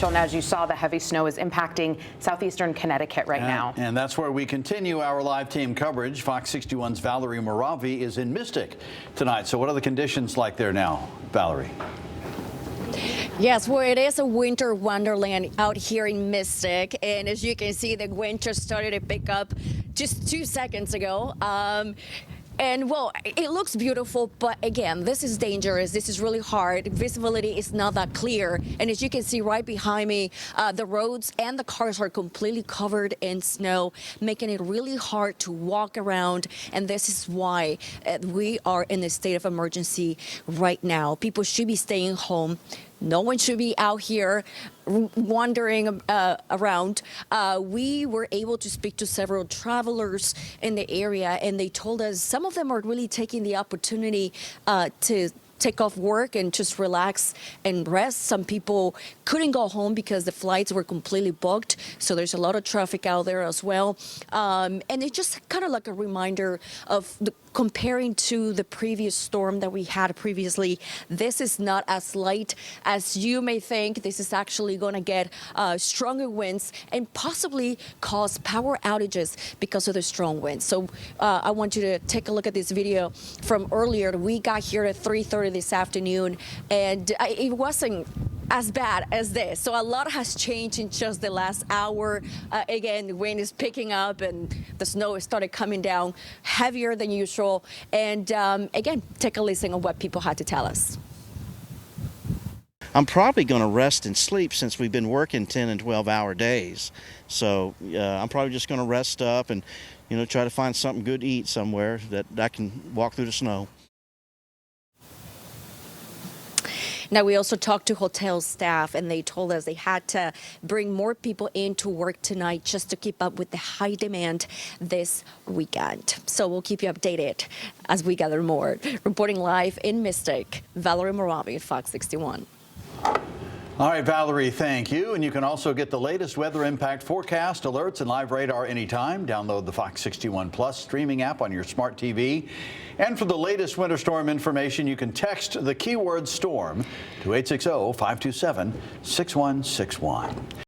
As you saw, the heavy snow is impacting southeastern Connecticut right now. And that's where we continue our live team coverage. Fox 61's Valerie Moravi is in Mystic tonight. So what are the conditions like there now, Valerie? Yes, well, it is a winter wonderland out here in Mystic. And as you can see, the winter started to pick up just 2 seconds ago. And well, it looks beautiful, but again, this is dangerous. This is really hard. Visibility is not that clear. And as you can see right behind me, the roads and the cars are completely covered in snow, making it really hard to walk around. And this is why we are in a state of emergency right now. People should be staying home. No one should be out here wandering around. We were able to speak to several travelers in the area, and they told us some of them are really taking the opportunity to take off work and just relax and rest. Some people couldn't go home because the flights were completely booked. So there's a lot of traffic out there as well. And it's just kind of like a reminder of comparing to the previous storm that we had previously. This is not as light as you may think. This is actually going to get stronger winds and possibly cause power outages because of the strong winds. So I want you to take a look at this video from earlier. We got here at 3:30 this afternoon, and it wasn't as bad as this. So a lot has changed in just the last hour. Again, the wind is picking up and the snow has started coming down heavier than usual. And again, take a listen on what people had to tell us. I'm probably going to rest and sleep since we've been working 10 and 12-hour days. So I'm probably just going to rest up and, try to find something good to eat somewhere that I can walk through the snow. Now, we also talked to hotel staff, and they told us they had to bring more people into work tonight just to keep up with the high demand this weekend. So we'll keep you updated as we gather more. Reporting live in Mystic, Valerie Moravi, Fox 61. All right, Valerie, thank you. And you can also get the latest weather impact forecast, alerts, and live radar anytime. Download the Fox 61 Plus streaming app on your smart TV. And for the latest winter storm information, you can text the keyword storm to 860-527-6161.